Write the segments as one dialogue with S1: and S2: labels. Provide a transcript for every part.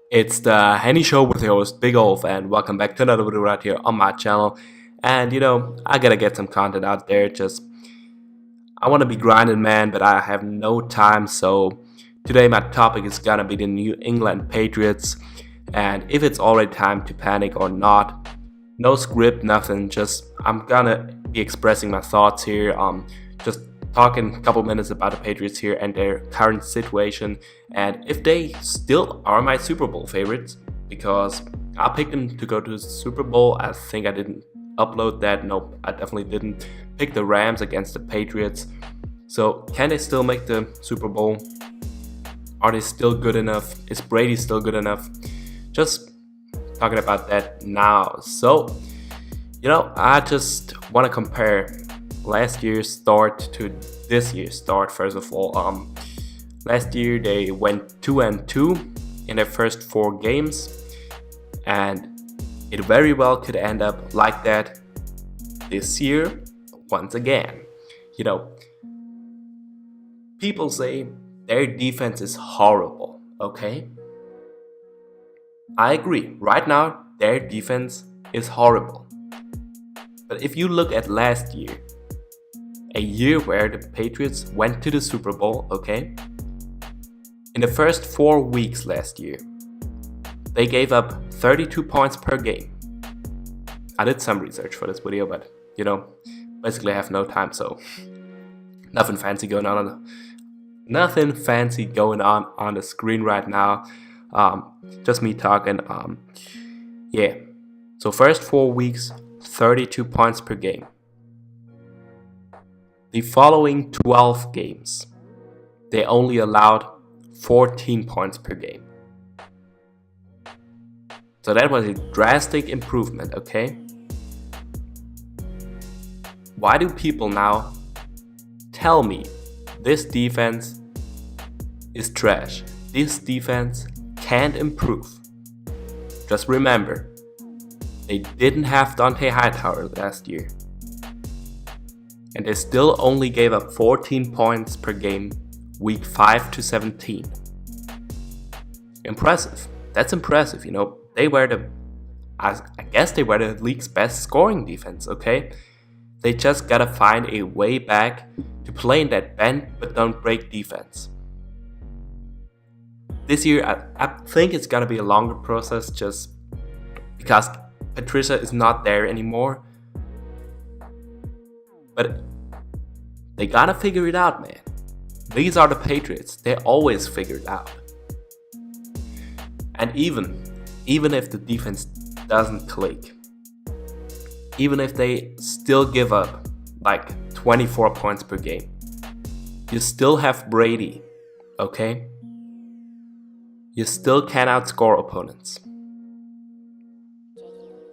S1: It's the Henny Show with your host Big Olf, and welcome back to another video right here on my channel. And I gotta get some content out there. I want to be grinding, man, but I have no time. So today my topic is gonna be the New England Patriots, and if it's already time to panic or not. No script, nothing. I'm gonna be expressing my thoughts here. Just talking a couple minutes about the Patriots here and their current situation, and if they still are my Super Bowl favorites, because I picked them to go to the Super Bowl. I think I didn't upload that. Nope, I definitely didn't pick the Rams against the Patriots. So can they still make the Super Bowl? Are they still good enough? Is Brady still good enough? Just talking about that now. So I just want to compare last year's start to this year's start. First of all, last year they went 2-2 in their first 4 games, and it very well could end up like that this year once again. People say their defense is horrible, okay? I agree. Right now, their defense is horrible. But if you look at last year, a year where the Patriots went to the Super Bowl, okay? In the first 4 weeks last year, they gave up 32 points per game. I did some research for this video, but basically I have no time, so nothing fancy going on the screen right now. Just me talking. So first 4 weeks, 32 points per game. The following 12 games, they only allowed 14 points per game. So that was a drastic improvement, okay? Why do people now tell me this defense is trash? This defense can't improve. Just remember, they didn't have Dante Hightower last year, and they still only gave up 14 points per game week 5 to 17. Impressive. That's impressive. They were I guess they were the league's best scoring defense, okay? They just gotta find a way back to play in that bend but don't break defense. This year, I think it's gonna be a longer process, just because Patricia is not there anymore. But they gotta figure it out, man. These are the Patriots. They always figure it out. And even if the defense doesn't click, even if they still give up like 24 points per game, you still have Brady, okay? You still can outscore opponents.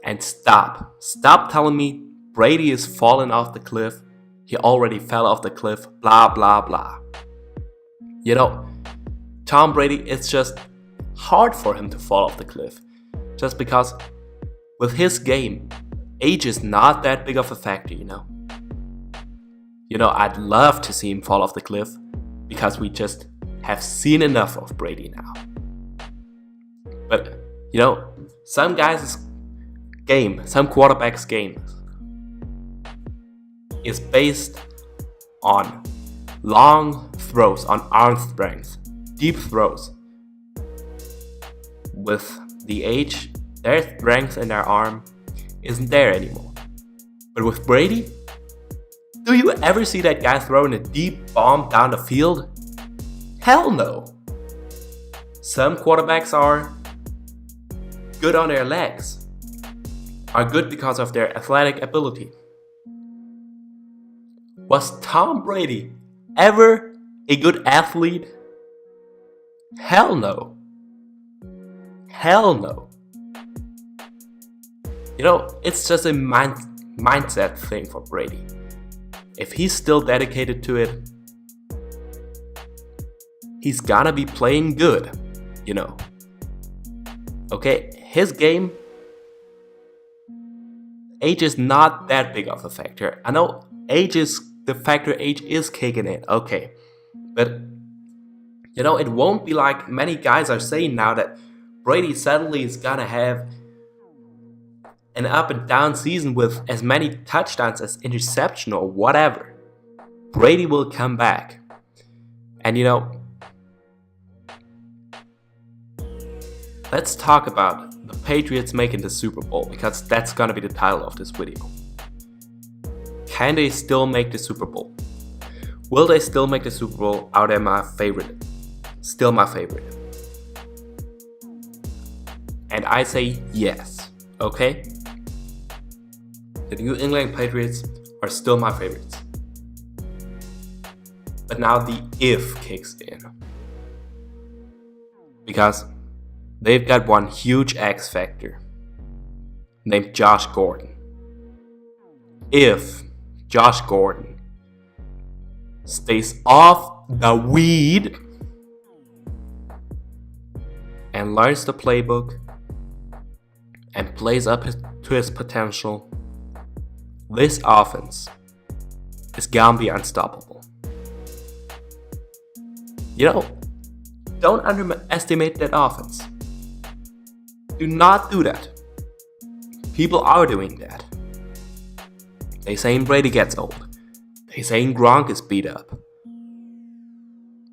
S1: And stop telling me Brady is falling off the cliff. He already fell off the cliff, blah blah blah. Tom Brady, it's just hard for him to fall off the cliff, just because with his game, age is not that big of a factor. I'd love to see him fall off the cliff, because we just have seen enough of Brady now. But some guys' game, some quarterbacks' game is based on long throws, on arm strength, deep throws. With the age, their strength in their arm isn't there anymore. But with Brady, do you ever see that guy throwing a deep bomb down the field? Hell no. Some quarterbacks are good on their legs, are good because of their athletic ability. Was Tom Brady ever a good athlete? Hell no. Hell no. It's just a mindset thing for Brady. If he's still dedicated to it, he's gonna be playing good, Okay, his game, age is not that big of a factor. I know age is kicking in, okay. But it won't be like many guys are saying now that Brady suddenly is gonna have an up and down season with as many touchdowns as interception or whatever, Brady will come back. And let's talk about the Patriots making the Super Bowl, because that's gonna be the title of this video. Can they still make the Super Bowl? Will they still make the Super Bowl? Are they my favorite? Still my favorite. And I say yes, okay? The New England Patriots are still my favorites. But now the if kicks in. Because they've got one huge X factor named Josh Gordon. If Josh Gordon stays off the weed and learns the playbook and plays up to his potential, this offense is gonna be unstoppable. Don't underestimate that offense. Do not do that. People are doing that. They saying Brady gets old. They saying Gronk is beat up.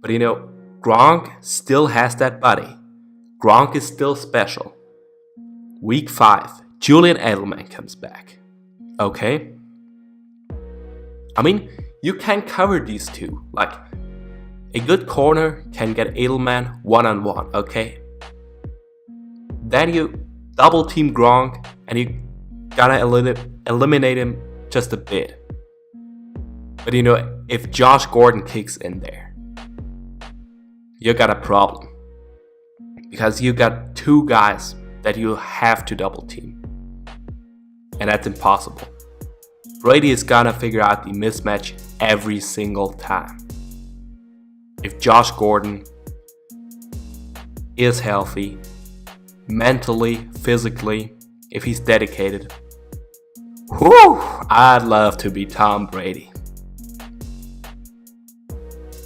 S1: But Gronk still has that body. Gronk is still special. Week 5, Julian Edelman comes back. Okay? I mean, you can cover these two. Like, a good corner can get Edelman one-on-one, okay? Then you double team Gronk and you gotta eliminate him just a bit. But if Josh Gordon kicks in there, you got a problem. Because you got two guys that you have to double team. And that's impossible. Brady is gonna figure out the mismatch every single time. If Josh Gordon is healthy, mentally, physically, if he's dedicated, I'd love to be Tom Brady.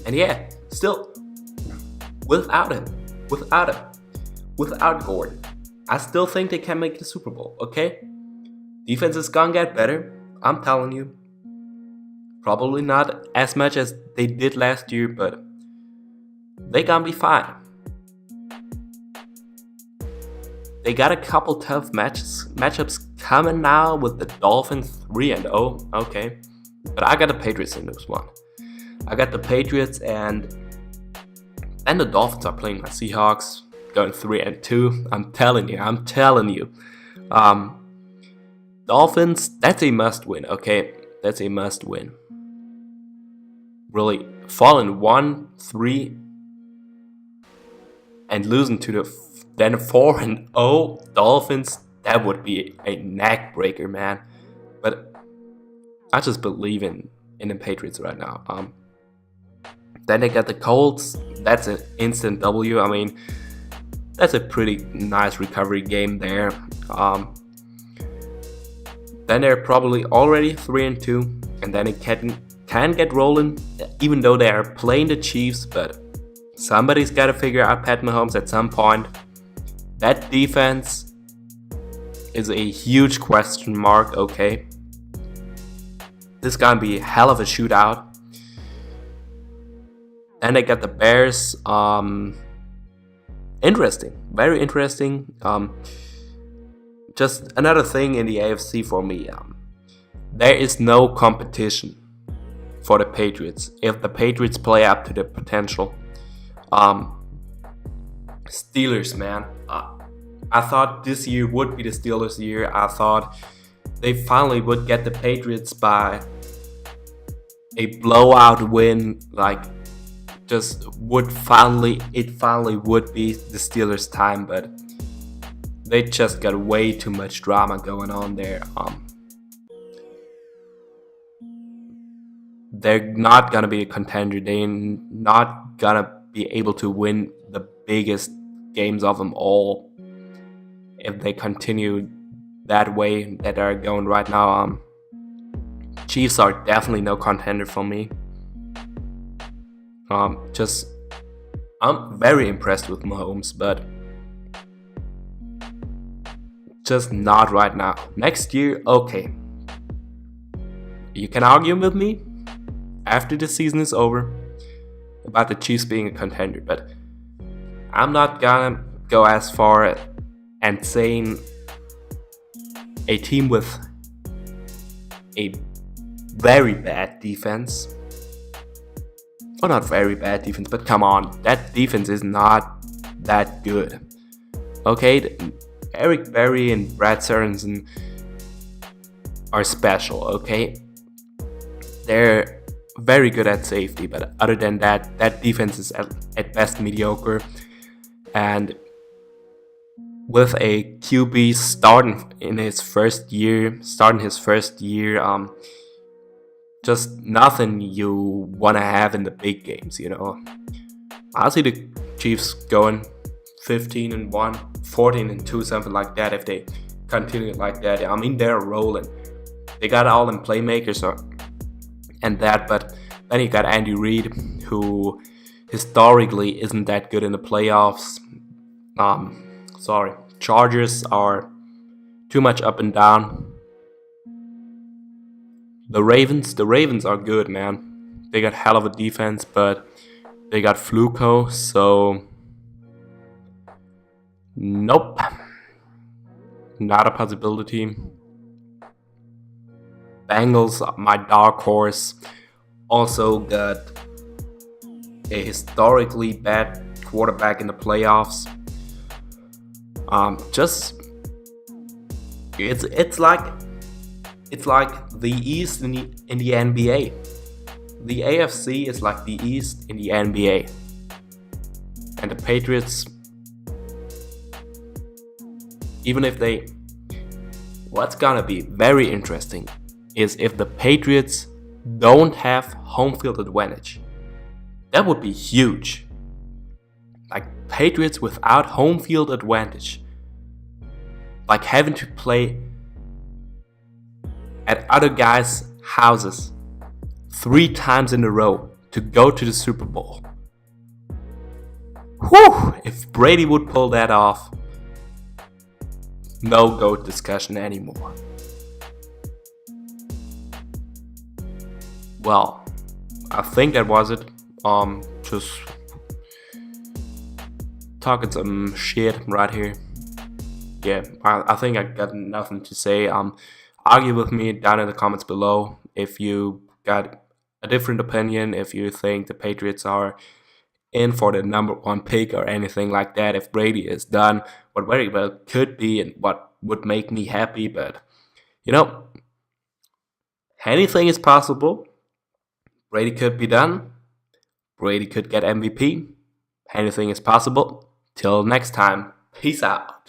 S1: And yeah, still, without Gordon, I still think they can make the Super Bowl, okay? Defense is gonna get better, I'm telling you. Probably not as much as they did last year, but they gonna be fine. They got a couple tough matchups coming now with the Dolphins 3-0, okay. But I got the Patriots in this one. I got the Patriots and the Dolphins are playing my Seahawks, going 3-2. I'm telling you. Dolphins, that's a must win, okay? That's a must win. Really, falling 1-3 and losing to the then 4-0 Dolphins, that would be a neck breaker, man. But I just believe in the Patriots right now. Then they got the Colts. That's an instant W. I mean, that's a pretty nice recovery game there. Then they're probably already 3-2, and then it can get rolling, even though they are playing the Chiefs. But somebody's got to figure out Pat Mahomes at some point. That defense is a huge question mark, okay? This is gonna be a hell of a shootout. And they got the Bears. Interesting, very interesting. Just another thing in the AFC for me. There is no competition for the Patriots. If the Patriots play up to their potential. Steelers, man. I thought this year would be the Steelers' year. I thought they finally would get the Patriots by a blowout win. Like, it finally would be the Steelers' time, but they just got way too much drama going on there. They're not gonna be a contender. They're not gonna be able to win the biggest games of them all if they continue that way that they're going right now. Chiefs are definitely no contender for me. I'm very impressed with Mahomes, but Just not right now. Next year, okay. You can argue with me after the season is over about the Chiefs being a contender, but I'm not gonna go as far and saying a team with a very bad defense. Well, not very bad defense, but come on, that defense is not that good. Okay, Eric Berry and Brad Sorensen are special, okay? They're very good at safety, but other than that, that defense is at best mediocre. And with a QB starting his first year, just nothing you want to have in the big games, you know. I see the Chiefs going 15-1, 14-2, something like that if they continue like that. I mean, they're rolling. They got all in playmakers and that, but then you got Andy Reid, who historically isn't that good in the playoffs. Chargers are too much up and down. The Ravens are good, man. They got hell of a defense, but they got Fluco, so nope. Not a possibility. Bengals, my dark horse, also got a historically bad quarterback in the playoffs. It's like the East in the NBA. The AFC is like the East in the NBA. And the Patriots, even if what's gonna be very interesting is if the Patriots don't have home field advantage. That would be huge. Like Patriots without home field advantage. Like having to play at other guys' houses 3 times in a row to go to the Super Bowl. Whew! If Brady would pull that off, no GOAT discussion anymore. Well, I think that was it. Just talking some shit right here. Yeah, I think I got nothing to say. Argue with me down in the comments below if you got a different opinion, if you think the Patriots are in for the number 1 pick or anything like that, if Brady is done, what very well could be and what would make me happy. But, you know, anything is possible. Brady could be done. Brady could get MVP. Anything is possible. Till next time, peace out.